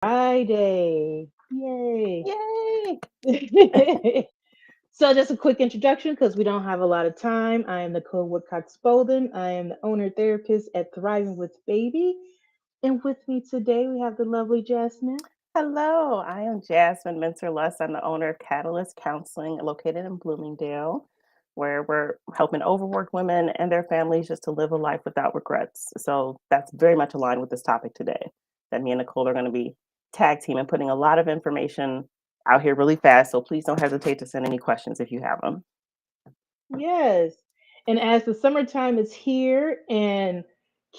Friday. Yay. Yay! So, just a quick introduction because we don't have a lot of time. I am Nicole Woodcock Spolden. I am the owner therapist at Thriving with Baby. And with me today, we have the lovely Jasmine. Hello, I am Jasmine Minter Luss. I'm the owner of Catalyst Counseling, located in Bloomingdale, where we're helping overworked women and their families just to live a life without regrets. So that's very much aligned with this topic today. That me and Nicole are going to be tag team and putting a lot of information out here really fast. So please don't hesitate to send any questions if you have them. Yes. And as the summertime is here and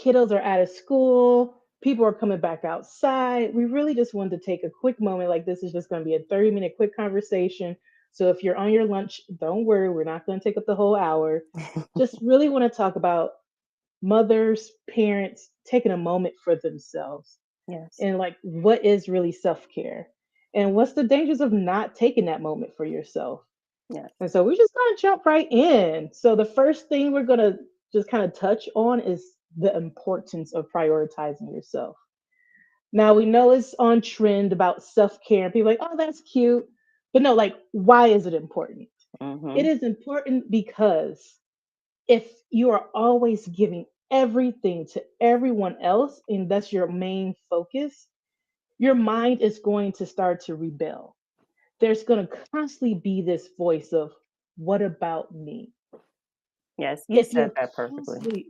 kiddos are out of school, people are coming back outside, we really just wanted to take a quick moment. Like, this is just going to be a 30-minute quick conversation. So, if you're on your lunch, don't worry, we're not going to take up the whole hour. Just really want to talk about mothers, parents taking a moment for themselves Yes. and like what is really self care and what's the dangers of not taking that moment for yourself. Yes. And so we're just going to jump right in. So the first thing we're going to just kind of touch on is the importance of prioritizing yourself. Now we know it's on trend about self care, and people are like, oh, that's cute. But no, like, why is it important? It Mm-hmm. is important because if you are always giving everything to everyone else and that's your main focus, your mind is going to start to rebel. There's going to constantly be this voice of, what about me? Yes, you If said you're that perfectly. constantly,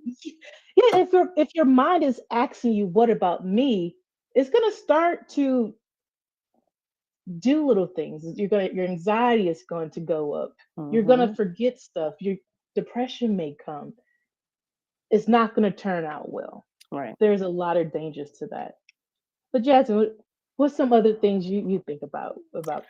yeah, if your mind is asking you, what about me? It's going to start to do little things. Your anxiety is going to go up. You're going to Mm-hmm. forget stuff. Your depression may come. It's not going to turn out well. Right. There's a lot of dangers to that. But Jasmine, what's some other things you think about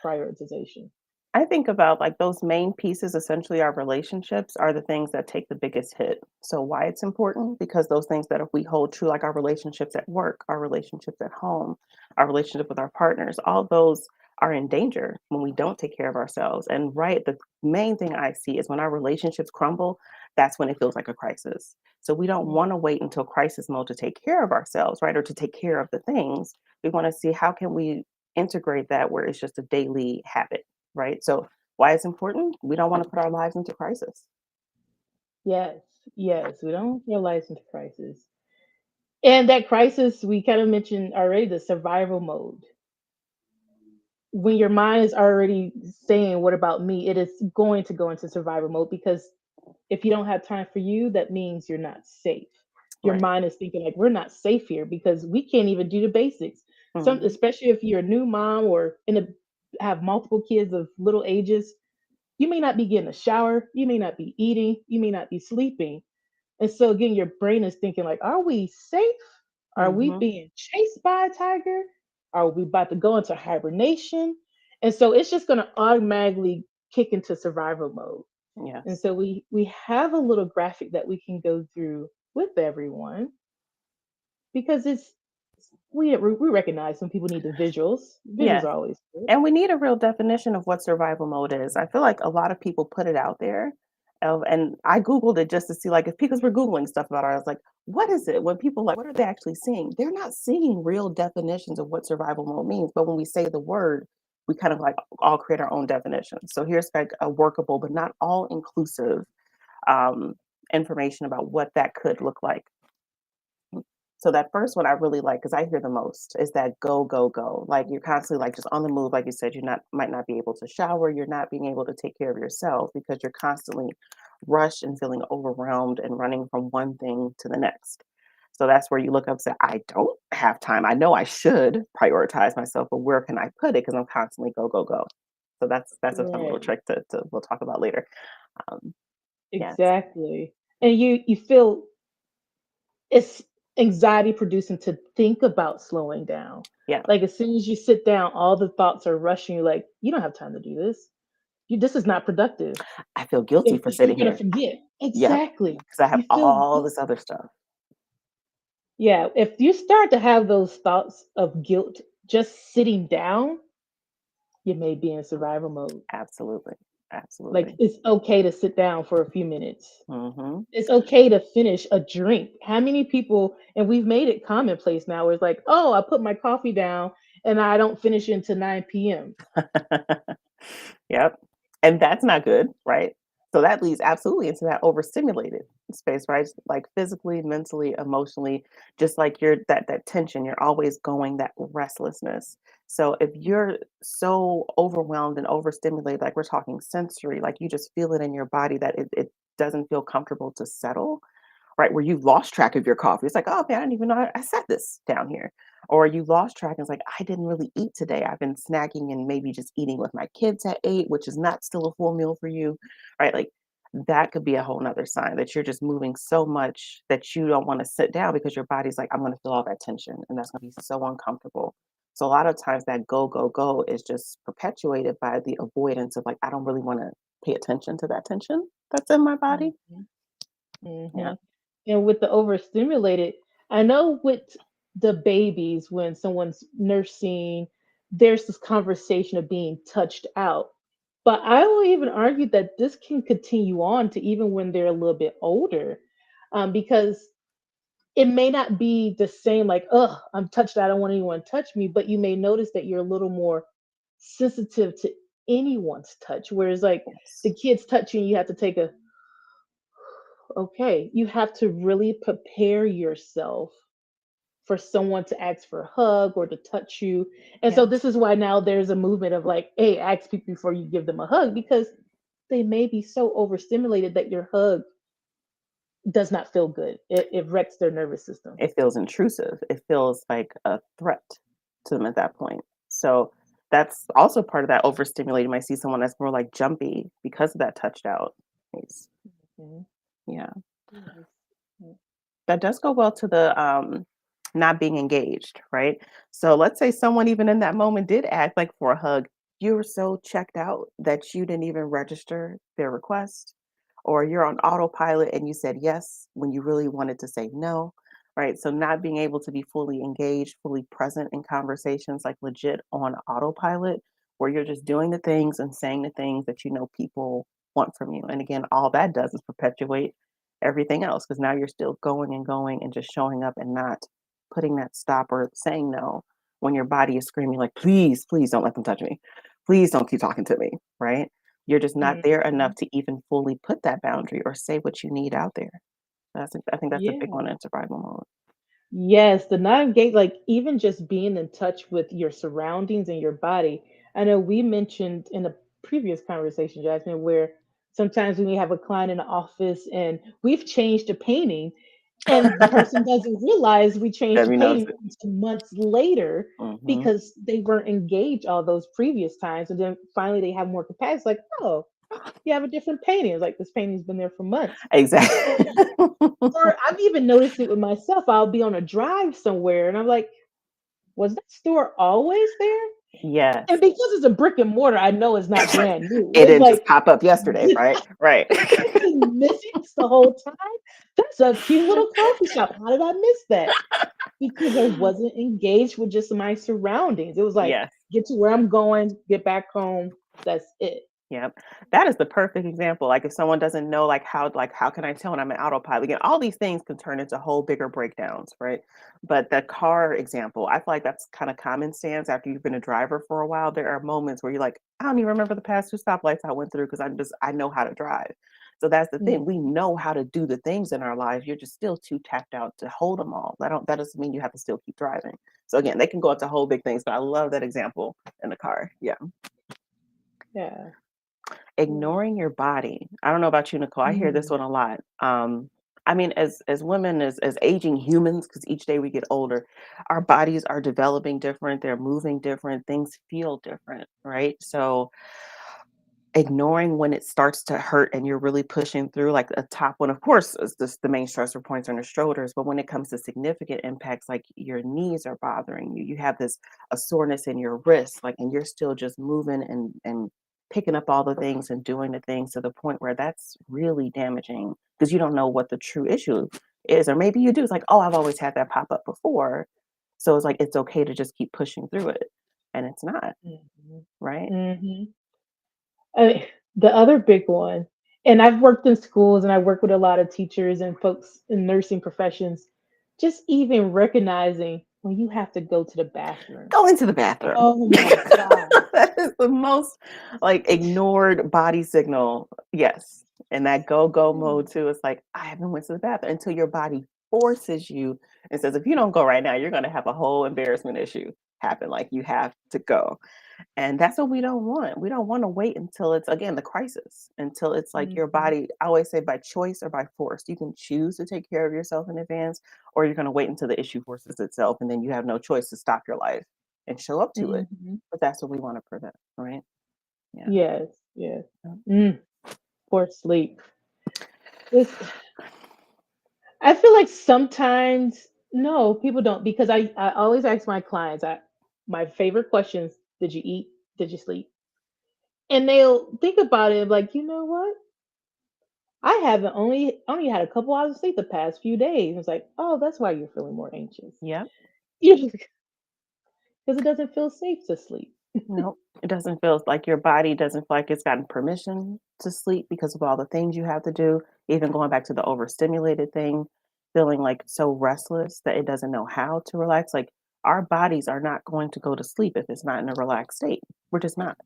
prioritization? I think about like those main pieces, essentially our relationships are the things that take the biggest hit. So why it's important? Because those things that if we hold true, like our relationships at work, our relationships at home, our relationship with our partners, all those are in danger when we don't take care of ourselves. And right, the main thing I see is when our relationships crumble, that's when it feels like a crisis. So we don't Mm. want to wait until crisis mode to take care of ourselves, right? Or to take care of the things. We want to see how can we integrate that where it's just a daily habit, right? So why it's important? We don't want to put our lives into crisis. Yes, yes, we don't realize into crisis. And that crisis, we kind of mentioned already, the survival mode. When your mind is already saying, what about me? It is going to go into survival mode because if you don't have time for you, that means you're not safe. Your Right. mind is thinking like, we're not safe here because we can't even do the basics. Some, Mhm. especially if you're a new mom or have multiple kids of little ages, you may not be getting a shower, you may not be eating, you may not be sleeping. And so again, your brain is thinking like, are we safe? Are we Mhm. being chased by a tiger? Are we about to go into hibernation? And so it's just going to automatically kick into survival mode. And Yes. so we have a little graphic that we can go through with everyone because we recognize when people need the visuals. Visuals Yes. are always good. And we need a real definition of what survival mode is. I feel like a lot of people put it out there. And I Googled it just to see, like, if because we're Googling stuff about it, I was like, what is it? When people like, what are they actually seeing? They're not seeing real definitions of what survival mode means. But when we say the word, we kind of like all create our own definitions. So here's like a workable, but not all inclusive um, information about what that could look like. So that first one I really like because I hear the most is that go, go, go. Like you're constantly like just on the move. Like you said, you're not might not be able to shower. You're not being able to take care of yourself because you're constantly rushed and feeling overwhelmed and running from one thing to the next. So that's where you look up and say, I don't have time. I know I should prioritize myself, but where can I put it? Because I'm constantly go, go, go. So that's a fun little Right. trick to we'll talk about later. Um, yes. Exactly. And you feel it's anxiety producing to think about slowing down. Yeah. Like as soon as you sit down, all the thoughts are rushing you like, you don't have time to do this. This is not productive. I feel guilty for You're sitting gonna here. forget. Yep. Exactly. Because I have You feel all guilt. this other stuff. Yeah, if you start to have those thoughts of guilt just sitting down, you may be in survival mode. Absolutely. Like Absolutely. it's okay to sit down for a few minutes. Mhm. It's okay to finish a drink. How many people, and we've made it commonplace now, where it's like, oh, I put my coffee down and I don't finish it until 9 p.m. Yep. And that's not good, right? So that leads absolutely into that overstimulated space, right? Like physically, mentally, emotionally, just like you're that tension, you're always going that restlessness. So if you're so overwhelmed and overstimulated, like we're talking sensory, like you just feel it in your body that it doesn't feel comfortable to settle, right? Where you've lost track of your coffee. It's like, oh man, I didn't even know I set this down here. Or you lost track and it's like, I didn't really eat today. I've been snacking and maybe just eating with my kids at 8, which is not still a full meal for you, right? Like that could be a whole nother sign that you're just moving so much that you don't want to sit down because your body's like, I'm going to feel all that tension and that's going to be so uncomfortable. So a lot of times that go, go, go is just perpetuated by the avoidance of like, I don't really want to pay attention to that tension that's in my body. Mhm. Yeah. Mhm. And with the overstimulated, I know with the babies, when someone's nursing, there's this conversation of being touched out. But I will even argue that this can continue on to even when they're a little bit older, because it may not be the same, like, oh, I'm touched, I don't want anyone to touch me, but you may notice that you're a little more sensitive to anyone's touch. Whereas, like, the Yes. kids touching, you have to take a okay, you have to really prepare yourself for someone to ask for a hug or to touch you. And so Yeah. this is why now there's a movement of like, hey, ask people before you give them a hug, because they may be so overstimulated that your hug does not feel good. It wrecks their nervous system. It feels intrusive. It feels like a threat to them at that point. So that's also part of that overstimulated. You might see someone that's more like jumpy because of that touched out piece. Mhm. Yeah. Yes. Mm. That does go well to the not being engaged, right? So let's say someone even in that moment did ask like for a hug. You were so checked out that you didn't even register their request, or you're on autopilot and you said yes when you really wanted to say no, right? So not being able to be fully engaged, fully present in conversations, like legit on autopilot, where you're just doing the things and saying the things that you know people want from you. And again, all that does is perpetuate everything else because now you're still going and just showing up and not putting that stop or saying no when your body is screaming like, please, please don't let them touch me. Please don't keep talking to me, right? You're just not there enough Mhm. to even fully put that boundary or say what you need out there. I think that's a big one Yeah. in survival mode. Yes, the non-gate, like even just being in touch with your surroundings and your body. I know we mentioned in a previous conversation, Jasmine, where sometimes when we have a client in the office and we've changed the painting, and the person doesn't realize we changed the Debbie knows painting it. until months later Hmm. because they weren't engaged all those previous times. And then finally they have more capacity. It's like, oh, you have a different painting. It's like this painting's been there for months. Exactly. Or I've even noticed it with myself. I'll be on a drive somewhere and I'm like, was that store always there? And Yes. because it's a brick and mortar, I know it's not brand new. It It's didn't just like, pop up yesterday, right? Right. it's been missing this the whole time. That's a cute little coffee shop. How did I miss that? Because I wasn't engaged with just my surroundings. It was like, Yes. get to where I'm going, get back home. That's it. Yep. That is the perfect example. Like if someone doesn't know like how can I tell when I'm in autopilot? Again, all these things can turn into whole bigger breakdowns, right? But the car example, I feel like that's kind of common stance after you've been a driver for a while. There are moments where you're like, I don't even remember the past 2 stoplights I went through because I know how to drive. So that's the thing. We Mhm. know how to do the things in our lives. You're just still too tapped out to hold them all. That doesn't mean you have to still keep driving. So again, they can go up to whole big things, but I love that example in the car. Yeah. Yeah. Yeah. Ignoring your body. I don't know about you, Nicole. I hear this Mm. one a lot. I mean, as women, as aging humans, because each day we get older, our bodies are developing different. They're moving different. Things feel different, right? So ignoring when it starts to hurt and you're really pushing through, like a top one, of course, is this the main stressor points on your shoulders. But when it comes to significant impacts, like your knees are bothering you, you have this a soreness in your wrist, like, and you're still just moving and picking up all the things and doing the things to the point where that's really damaging because you don't know what the true issue is. Or maybe you do. It's like, oh, I've always had that pop up before. So it's like it's okay to just keep pushing through it. And it's not, Mhm. right? Mhm. The other big one, and I've worked in schools and I work with a lot of teachers and folks in nursing professions, just even recognizing. when you have to go to the bathroom. Go into the bathroom. Oh my God. That is the most like ignored body signal. Yes. And that go Mm, mode too. It's like, I haven't went to the bathroom until your body forces you and says, if you don't go right now, you're gonna have a whole embarrassment issue happen. Like you have to go. And that's what we don't want. We don't want to wait until it's again the crisis, until it's like your mhm, body, I always say by choice or by force. You can choose to take care of yourself in advance, or you're going to wait until the issue forces itself and then you have no choice to stop your life and show up to it. mhm. But that's what we want to prevent, right? Yeah. Yes, yes. Yeah. Mm, poor sleep. It's, I feel like sometimes no, people don't because I always ask my clients, my favorite questions, did you eat? Did you sleep? And they'll think about it like, you know what? I haven't only had a couple hours of sleep the past few days. It's like, oh, that's why you're feeling more anxious. Yep. Because it doesn't feel safe to sleep. No, it doesn't feel like your body doesn't feel like it's gotten permission to sleep because of all the things you have to do. Even going back to the overstimulated thing, feeling like so restless that it doesn't know how to relax. Like our bodies are not going to go to sleep if it's not in a relaxed state. We're just not.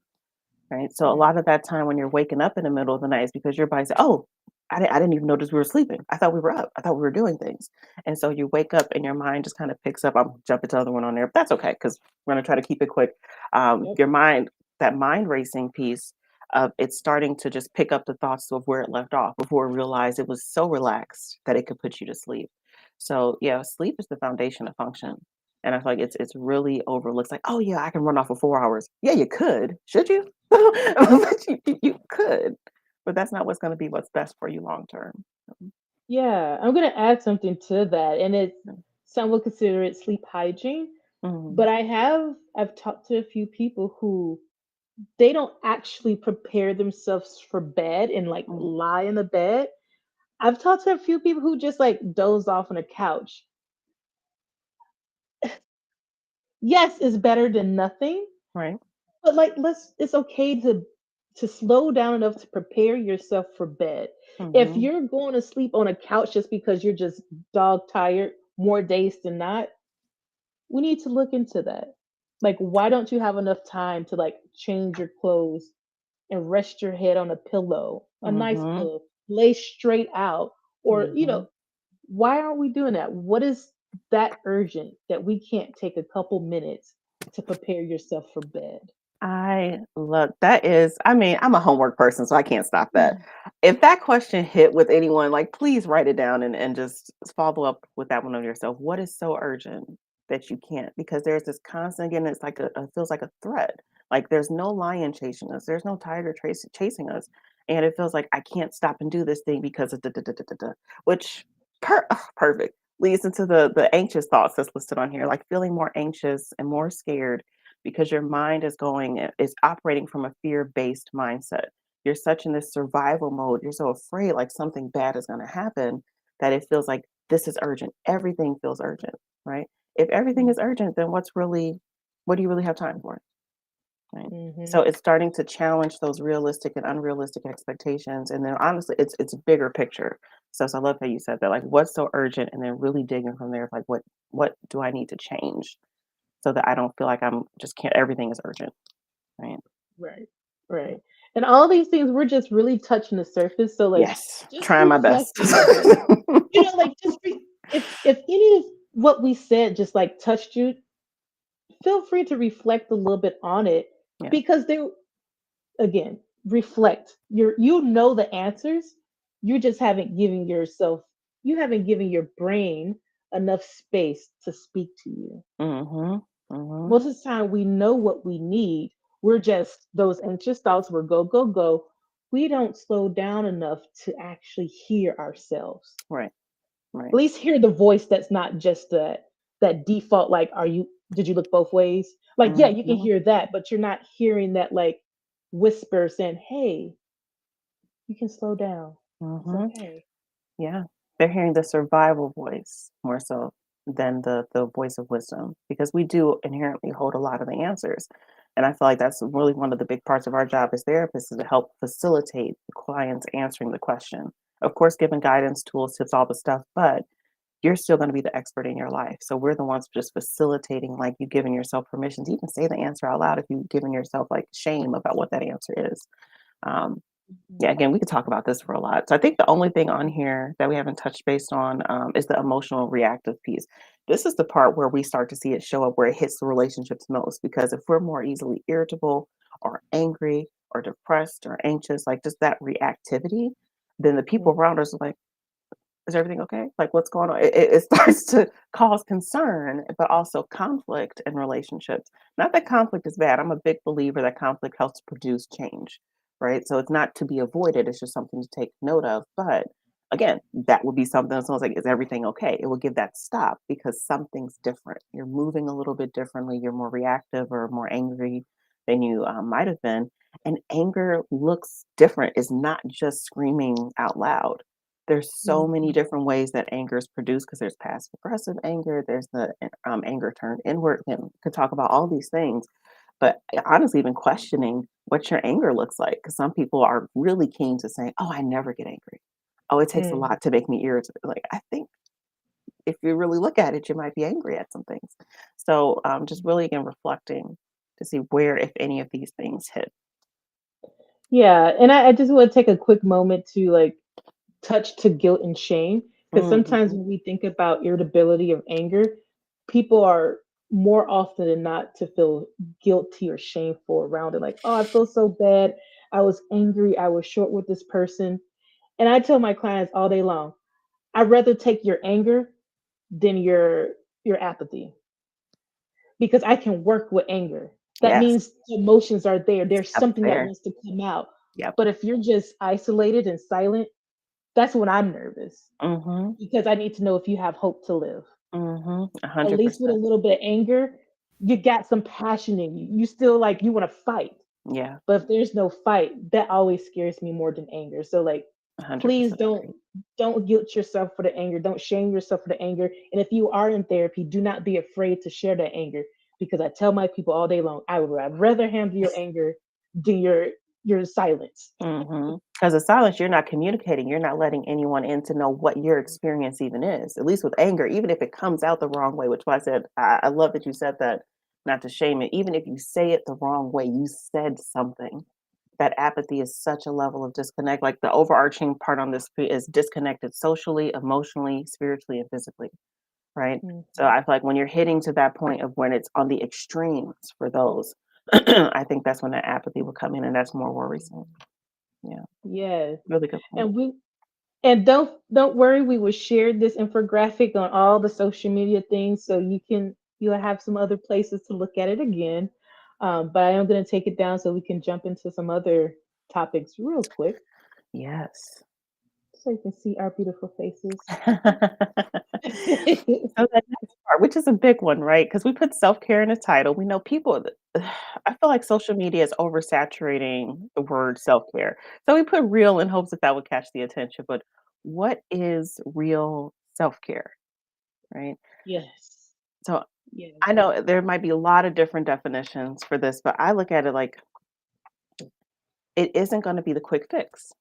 Right. So a lot of that time when you're waking up in the middle of the night is because your body said, oh, I didn't even notice we were sleeping. I thought we were up. I thought we were doing things. And so you wake up and your mind just kind of picks up. I'm jumping to the other one on there, but that's okay because we're going to try to keep it quick. Yep. Your mind, that mind racing piece of it's starting to just pick up the thoughts of where it left off before it realized it was so relaxed that it could put you to sleep. So yeah, sleep is the foundation of function. And I feel like it's really overlooked. It's like, oh yeah, I can run off for 4 hours. Yeah, you could. Should you? But you could, but that's not what's gonna be what's best for you long term. Yeah, I'm gonna add something to that, and it's Mhm. some would consider it sleep hygiene. Mhm. But I've talked to a few people who they don't actually prepare themselves for bed and like Mhm. lie in the bed. I've talked to a few people who just like doze off on a couch. Yes, it's better than nothing, Right. but like it's okay to slow down enough to prepare yourself for bed. If Mhm. you're going to sleep on a couch just because you're just dog tired more days than not, we need to look into that. Like why don't you have enough time to like change your clothes and rest your head on a pillow, a nice Mhm. pillow, lay straight out. Or, Mhm. why aren't we doing that? What is that urgent that we can't take a couple minutes to prepare yourself for bed? I love that is I mean, I'm a homework person, so I can't stop that. If that question hit with anyone, like, please write it down and just follow up with that one on yourself. What is so urgent that you can't? Because there's this constant, again, it's like it feels like a threat. Like there's no lion chasing us, there's no tiger chasing us. And it feels like I can't stop and do this thing because of which perfect leads into the anxious thoughts that's listed on here, like feeling more anxious and more scared because your mind is operating from a fear-based mindset. You're such in this survival mode. You're so afraid like something bad is going to happen that it feels like this is urgent. Everything feels urgent, right? If everything is urgent, then what do you really have time for? Right. Mm-hmm. So it's starting to challenge those realistic and unrealistic expectations. And then honestly, it's a bigger picture. So I love how you said that, like what's so urgent and then really digging from there, like what do I need to change so that I don't feel like I'm just can't everything is urgent, right? Right. Right. And all these things, we're just really touching the surface. So like Yes, just trying my reflect best. a little bit. Like just if any of what we said just like touched you, feel free to reflect a little bit on it Yeah. because there again, reflect. You know the answers. You just haven't given your brain enough space to speak to you. Mhm. Mhm. Most of the time we know what we need. We're just those anxious thoughts, we're go, go, go. We don't slow down enough to actually hear ourselves. Right. Right. At least hear the voice that's not just that default, like, did you look both ways? Like, yeah, you can Mhm. hear that, but you're not hearing that like whisper saying, hey, you can slow down. It's Mhm. okay. Yeah. They're hearing the survival voice more so than the voice of wisdom because we do inherently hold a lot of the answers. And I feel like that's really one of the big parts of our job as therapists is to help facilitate the clients answering the question. Of course, giving guidance, tools, tips, all the stuff, but you're still going to be the expert in your life. So we're the ones just facilitating, like you giving yourself permission to even say the answer out loud if you've given yourself like shame about what that answer is. Um, yeah, Mhm. again, we could talk about this for a lot. So I think the only thing on here that we haven't touched based on is the emotional reactive piece. This is the part where we start to see it show up where it hits the relationships most. Because if we're more easily irritable or angry or depressed or anxious, like just that reactivity, then the people Mhm. around us are like, is everything okay? Like, what's going on? It starts to cause concern, but also conflict in relationships. Not that conflict is bad. I'm a big believer that conflict helps produce change, right? So it's not to be avoided. It's just something to take note of. But again, that would be something that sounds like, is everything okay? It will give that stop because something's different. You're moving a little bit differently. You're more reactive or more angry than you might have been. And anger looks different. It's not just screaming out loud. There's so many Mhm. different ways that anger is produced because there's passive aggressive anger, there's the anger turned inward, and could talk about all these things. But honestly, even questioning what your anger looks like, because some people are really keen to say, "Oh, I never get angry. Oh, it takes a Mm. lot to make me irritable." Like, I think if you really look at it, you might be angry at some things. So, just really again reflecting to see where, if any of these things hit. Yeah, and I just want to take a quick moment to like touch to guilt and shame because sometimes Mhm. when we think about irritability or anger, people are more often than not to feel guilty or shameful around it. Like, oh, I feel so bad. I was angry. I was short with this person. And I tell my clients all day long, I'd rather take your anger than your apathy because I can work with anger. That Yes. means the emotions are there. There's Up something that there. wants to come out. Yep. But if you're just isolated and silent, that's when I'm nervous Mhm. because I need to know if you have hope to live. Mhm. At least with a 100%. little bit of anger, you got some passion in you. You still like you want to fight. Yeah. But if there's no fight, that always scares me more than anger. So like please 100% agree. don't guilt yourself for the anger. Don't shame yourself for the anger. And if you are in therapy, do not be afraid to share that anger because I tell my people all day long, I'd rather handle your anger than your silence. Because the silence, you're not communicating, you're not letting anyone in to know what your experience even is. At least with anger, even if it comes out the wrong way, which why I said I love that you said that, not to shame it. Even if you say it the wrong way, you said something. That apathy is such a level of disconnect. Like the overarching part on this is disconnected socially, emotionally, spiritually, and physically, right? So Mhm. I feel like when you're hitting to that point of when it's on the extremes for those, I think that's when that apathy will come in, and that's more worrisome. Yeah, Yes. really good point. And we and don't worry, we will share this infographic on all the social media things so you'll have some other places to look at it again. But I am going to take it down so we can jump into some other topics real quick Yes. so you can see our beautiful faces. So that next part, which is a big one, right? Because we put self-care in the title. We know people I feel like social media is oversaturating the word self-care. So we put real in hopes that that would catch the attention, but what is real self-care, right? Yes. So Yes. I know there might be a lot of different definitions for this, but I look at it like it isn't gonna be the quick fix.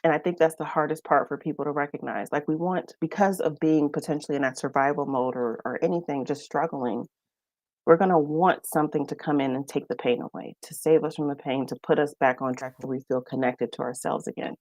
And I think that's the hardest part for people to recognize. Like we want, because of being potentially in that survival mode or anything, just struggling, we're going to want something to come in and take the pain away, to save us from the pain, to put us back on track where we feel connected to ourselves again.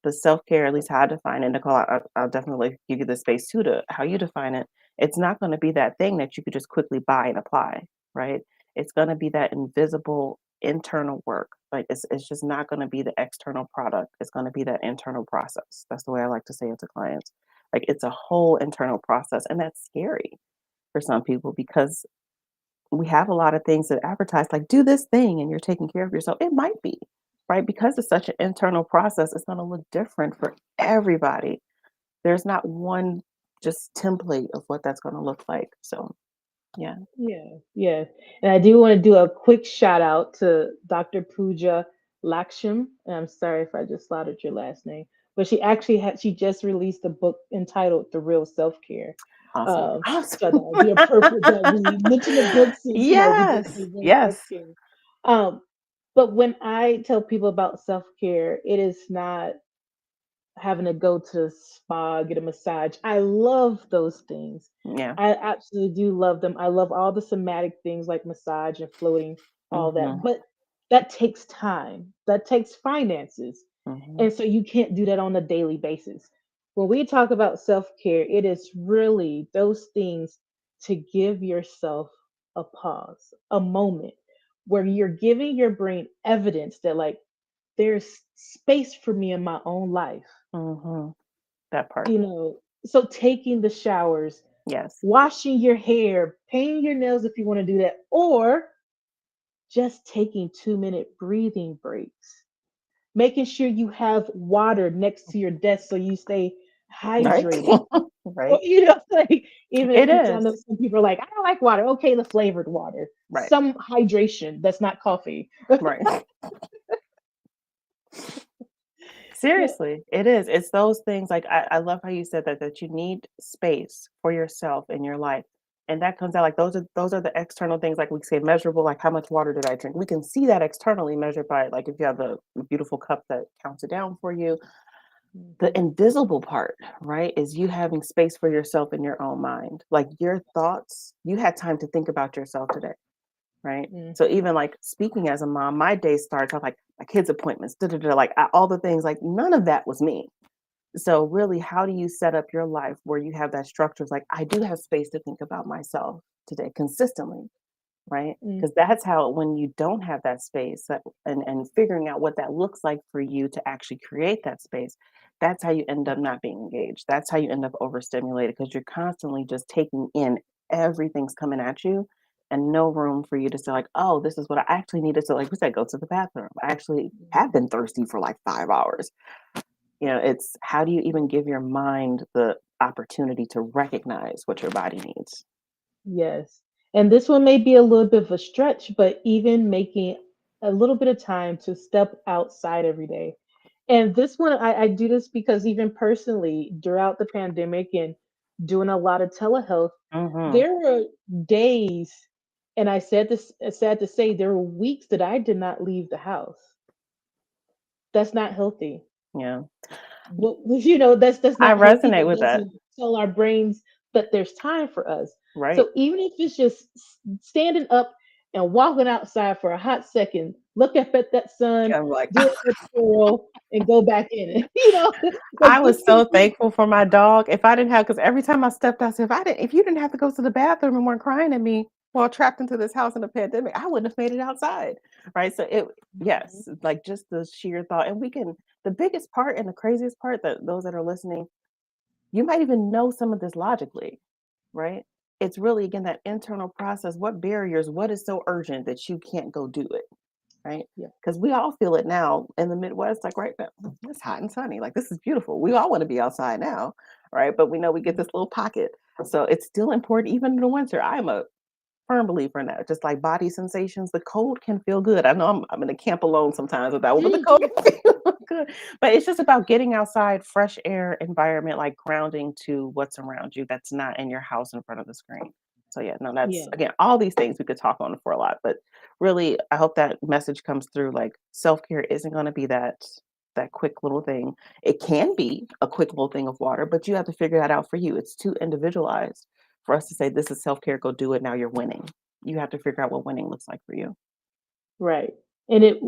But self-care, at least how I define it, Nicole, I'll definitely give you the space too to how you define it. It's not going to be that thing that you could just quickly buy and apply, right? It's going to be that invisible internal work. Like it's just not going to be the external product. It's going to be that internal process. That's the way I like to say it to clients. Like it's a whole internal process, and that's scary for some people because we have a lot of things that advertise like do this thing and you're taking care of yourself. It might be, right? Because it's such an internal process, it's going to look different for everybody. There's not one just template of what that's going to look like. So, yeah. Yeah. Yeah. And I do want to do a quick shout out to Dr. Pooja Laksham. And I'm sorry if I just slaughtered your last name, but she just released a book entitled The Real Self Care. Awesome. Awesome. So I thought it'd be appropriate that we mention the book since we did Yes. say real self Yes. care. Um, but when I tell people about self care, it is not having to go to the spa, get a massage. I love those things. Yeah. I absolutely do love them. I love all the somatic things like massage and floating, all that. Mhm. But that takes time. That takes finances. Mhm. And so you can't do that on a daily basis. When we talk about self-care, it is really those things to give yourself a pause, a moment where you're giving your brain evidence that like there's space for me in my own life, Mhm. That part. you know. So taking the showers, Yes. washing your hair, painting your nails if you want to do that, or just taking 2-minute breathing breaks, making sure you have water next to your desk so you stay Right? hydrated. Or, Right. like It even I know is. some people are like, I don't like water. Okay, the flavored water, Right. some hydration that's not coffee. Right. Yeah. Seriously, it is. It's those things like I love how you said that you need space for yourself in your life. And that comes out like those are the external things like we say measurable, like how much water did I drink? We can see that externally measured by like if you have a beautiful cup that counts it down for you. The Mhm. invisible part, right, is you having space for yourself in your own mind. Like your thoughts, you had time to think about yourself today, right? So Mhm. even like speaking as a mom, my day starts off like my kids' appointments, da, da, da, like all the things, like none of that was me. So really, how do you set up your life where you have that structure? It's like I do have space to think about myself today consistently, right? Mm. Because that's how when you don't have that space and figuring out what that looks like for you to actually create that space, that's how you end up not being engaged. That's how you end up overstimulated because you're constantly just taking in everything's coming at you and no room for you to say like, oh, this is what I actually needed to, like we said, go to the bathroom. I actually have been thirsty for like 5 hours. It's how do you even give your mind the opportunity to recognize what your body needs? Yes. And this one may be a little bit of a stretch, but even making a little bit of time to step outside every day. And this one, I do this because even personally, throughout the pandemic and doing a lot of telehealth, Hmm. there were days, and I said this, it's sad to say, there were weeks that I did not leave the house. That's not healthy. Yeah. Well, that's I not healthy. resonate That with that. doesn't tell our brains that there's time for us. Right. So even if it's just standing up and walking outside for a hot second, look up at that sun, I'm like, do a twirl, and go back in it. Like I it was can so be. thankful for my dog. If I didn't have, because every time I stepped out, if you didn't have to go to the bathroom and weren't crying at me while trapped into this house in a pandemic, I wouldn't have made it outside. Right. So Mhm. yes, like just the sheer thought. And the biggest part and the craziest part that those that are listening, you might even know some of this logically, right? It's really, again, that internal process. What barriers, what is so urgent that you can't go do it? Right? Yeah. Because we all feel it now in the Midwest, like right now, it's hot and sunny. Like this is beautiful. We all want to be outside now, right? But we know we get Mhm. this little pocket. So it's still important, even in the winter. I'm a firm believer in that. Just like body sensations, the cold can feel good. I know I'm in a camp alone sometimes with that one, but the cold can feel good. But it's just about getting outside, fresh air environment, like grounding to what's around you that's not in your house in front of the screen. So yeah, no, that's Yeah. again, all these things we could talk on for a lot, but really I hope that message comes through. Like self-care isn't going to be that quick little thing. It can be a quick little thing of water, but you have to figure that out for you. It's too individualized for us to say this is self-care, go do it, now you're winning. You have to figure out what winning looks like for you. Right. And it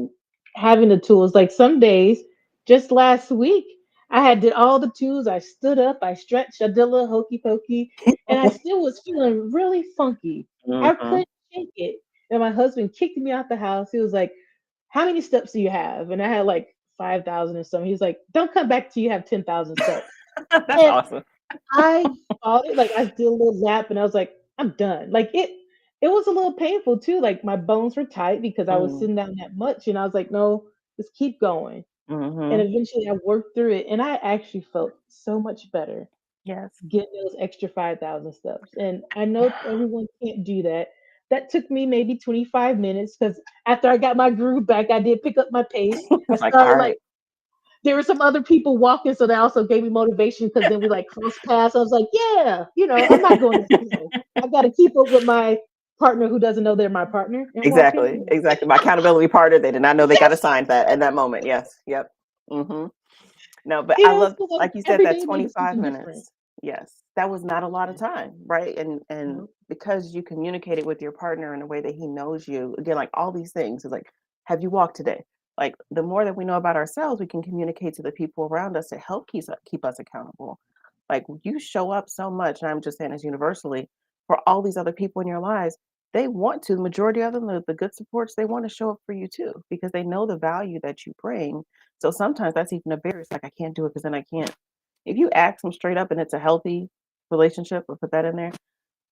having the tools, like some days, just last week, I had did all the tools. I stood up, I stretched, I did a little hokey pokey, and I still was feeling really funky. I Mhm. couldn't shake it. And my husband kicked me out the house. He was like, "How many steps do you have?" And I had like 5,000 or something. He was like, "Don't come back till you have 10,000 steps." That's And awesome. I fought it, like, I did a little lap and I was like, "I'm done." Like, it was a little painful too, like, my bones were tight because I was Mm. sitting down that much, and I was like, "No, just keep going." And Mhm. eventually I worked through it, and I actually felt so much better Yes. getting those extra 5,000 steps, and I know everyone can't do that. That took me maybe 25 minutes because after I got my groove back, I did pick up my pace. I It's like, started, all like, right. there were some other people walking, so that also gave me motivation because then we like cross paths. I was like, yeah, I'm not going to slow. I got to keep up with my partner who doesn't know they're my partner and Exactly. walking. Exactly. My accountability partner, they did not know they got Yes, assigned that in that moment. Yes. Yep. Mhm. No, but I Yeah, love, so, like, like you said, every that day may be 25 something different. minutes. Yes, that was not a lot of Yeah. time, right? And Nope. because you communicated with your partner in a way that he knows you, again, like all these things, is like, have you walked today? Like the more that we know about ourselves, we can communicate to the people around us to help keep us accountable. Like you show up so much, and I'm just saying this universally for all these other people in your lives. They want to, the majority of them, the good supports, they want to show up for you too because they know the value that you bring. So sometimes that's even a barrier. It's like, I can't do it because then I can't. If you ask them straight up and it's a healthy relationship, or put that in there,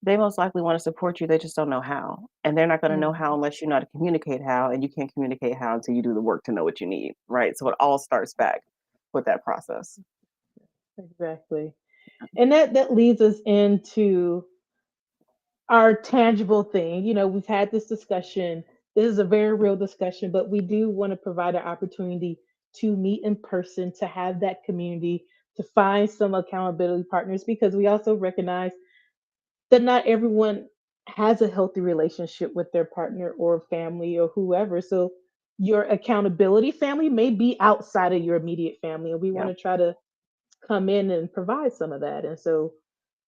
they most likely want to support you. They just don't know how. And they're not going to know Mhm. how unless you know how to communicate how. And you can't communicate how until you do the work to know what you need. Right. So it all starts back with that process. Exactly. And that leads us into our tangible thing. We've had this discussion. This is a very real discussion, but we do want to provide an opportunity to meet in person, to have that community, to find some accountability partners, because we also recognize that not everyone has a healthy relationship with their partner or family or whoever. So your accountability family may be outside of your immediate family, and we want Yep. to try to come in and provide some of that. And so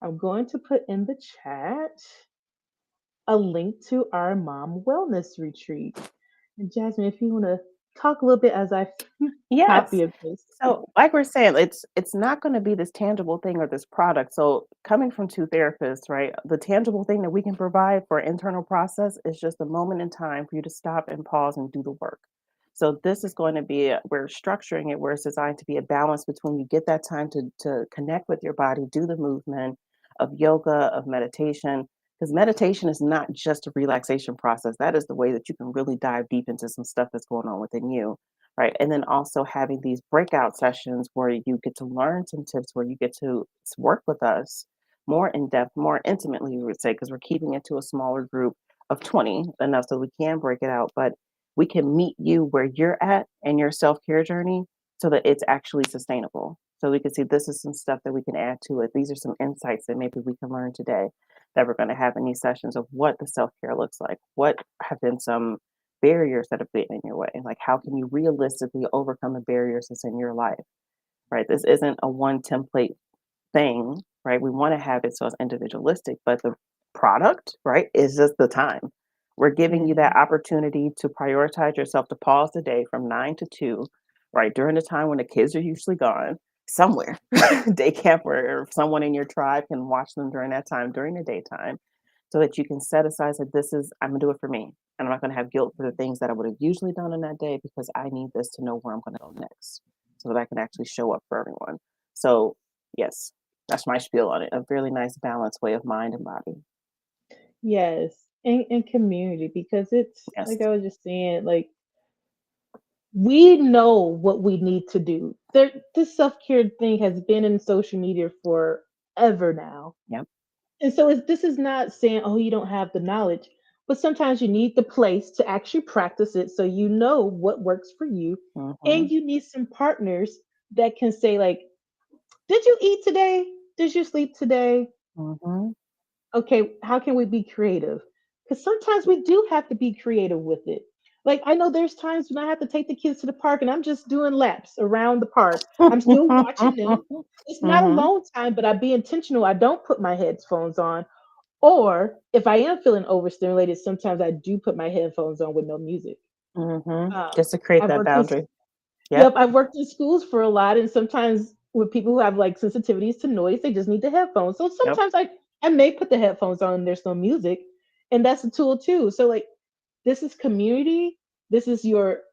I'm going to put in the chat a link to our mom wellness retreat. And Jasmine, if you want to talk a little bit as I Yes. copy and paste. So, like we're saying, it's not going to be this tangible thing or this product. So, coming from two therapists, right? The tangible thing that we can provide for internal process is just a moment in time for you to stop and pause and do the work. So, this is going to be we're structuring it where it's designed to be a balance between you get that time to connect with your body, do the movement of yoga, of meditation. Because meditation is not just a relaxation process. That is the way that you can really dive deep into some stuff that's going on within you, right? And then also having these breakout sessions where you get to learn some tips, where you get to work with us more in depth, more intimately, we would say, because we're keeping it to a smaller group of 20, enough so we can break it out. But we can meet you where you're at in your self care journey so that it's actually sustainable. So we can see this is some stuff that we can add to it. These are some insights that maybe we can learn today that we're going to have in these sessions of what the self care looks like. What have been some barriers that have been in your way? Like, how can you realistically overcome the barriers that's in your life, right? This isn't a one template thing, right? We want to have it so it's individualistic, but the product, right, is just the time. We're giving you that Mhm. opportunity to prioritize yourself to pause the day from 9 to 2, right? During the time when the kids are usually gone somewhere, day camp, or someone in your tribe can watch them during that time during the daytime so that you can set aside that this is, I'm gonna do it for me. And I'm not gonna have guilt for the things that I would have usually done in that day because I need this to know where I'm gonna go next so that I can actually show up for everyone. So yes, that's my spiel on it. A really nice balanced way of mind and body. Yes. And community, because it's Yes. like I was just saying, like, we know what we need to do. This self-care thing has been in social media forever now. Yep. And so this is not saying, oh, you don't have the knowledge, but sometimes you need the place to actually practice it so you know what works for you. Mhm. And you need some partners that can say, like, did you eat today? Did you sleep today? Mhm. Okay, how can we be creative? Because sometimes we do have to be creative with it. Like, I know there's times when I have to take the kids to the park and I'm just doing laps around the park. I'm still watching them. It's not Mhm. alone time, but I be intentional. I don't put my headphones on. Or if I am feeling overstimulated, sometimes I do put my headphones on with no music. Mhm. Um, Just to create I've that worked in boundary. Yep. Yep, I've worked in schools for a lot, and sometimes with people who have like sensitivities to noise, they just need the headphones. So Yep. sometimes I may put the headphones on and there's no music, and that's a tool too. So like this is community. This is your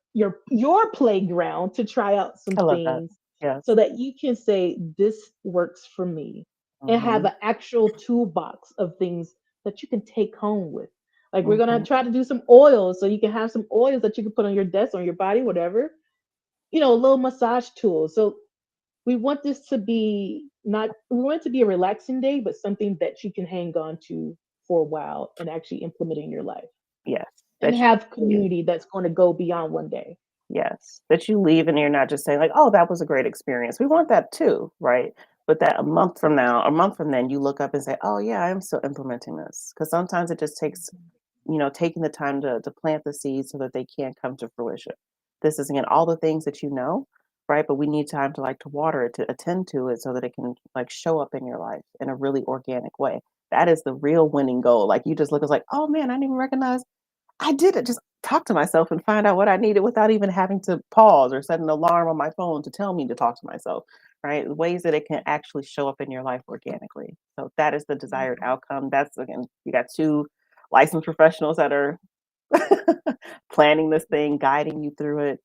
playground to try out some I love that. things so Yes. that you can say this works for me and have Mhm. an actual toolbox of things that you can take home with. Like we're gonna Mhm. try to do some oils so you can have some oils that you can put on your desk, on your body, whatever, a little massage tool. So we want this to be not we want it to be a relaxing day, but something that you can hang on to for a while and actually implement in your life. Yes. And That have you community that's going to go beyond one day. Yes, that you leave and you're not just saying like, "Oh, that was a great experience." We want that too, right? But that a month from now, a month from then, you look up and say, "Oh, yeah, I'm still implementing this." Because sometimes it just takes, taking the time to plant the seeds so that they can come to fruition. This is again all the things that you know, right? But we need time to like to water it, to attend to it so that it can like show up in your life in a really organic way. That is the real winning goal. Like you just look as like, oh man, I didn't even recognize I did it. Just talk to myself and find out what I needed without even having to pause or set an alarm on my phone to tell me to talk to myself, right? Ways that it can actually show up in your life organically. So that is the desired Mhm. outcome. That's again, you got two licensed professionals that are planning this thing, guiding you through it,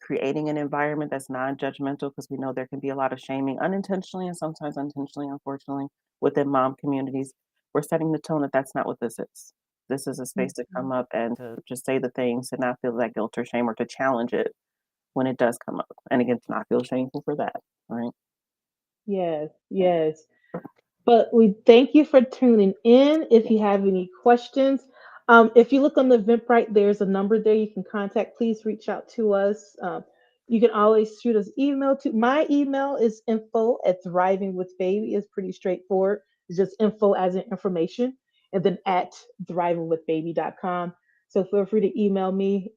creating an environment that's non-judgmental because we know there can be a lot of shaming unintentionally and sometimes intentionally, unfortunately, within mom communities. We're setting the tone that that's not what this is. This is a space to Mhm. come up and to just say the things and not feel that guilt or shame or to challenge it when it does come up. And again, to not feel shameful for that. Right. Yes, yes. But we thank you for tuning in. If Yeah. you have any questions, if you look on the Eventbrite, there's a number there you can contact. Please reach out to us. You can always shoot us email to my email is info at thriving with baby. It's pretty straightforward. It's just info as in information and then at thrivingwithbaby.com. So feel free to email me.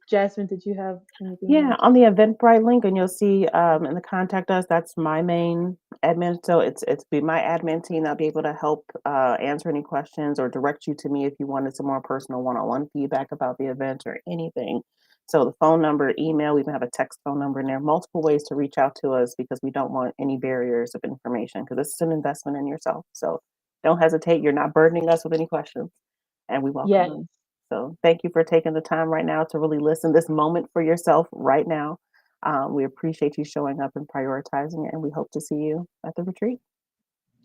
Jasmine, did you have anything you Yeah, wanted to on the say? Eventbrite link, and you'll see in the contact us. That's my main admin, so it's be my admin team that'll be able to help answer any questions or direct you to me if you wanted some more personal one-on-one feedback about the event or anything. So the phone number, email, we even have a text phone number in there. Multiple ways to reach out to us because we don't want any barriers of information because this is an investment in yourself. So don't hesitate. You're not burdening us with any questions, and we welcome Yes. them. So thank you for taking the time right now to really listen this moment for yourself right now. We appreciate you showing up and prioritizing it, and we hope to see you at the retreat.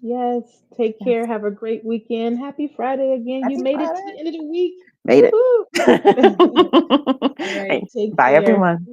Yes. Take care. Yes. Have a great weekend. Happy Friday again. You Happy made it to Friday. the end of the week. Made it. Woohoo. All right. Hey, Take bye, care. everyone.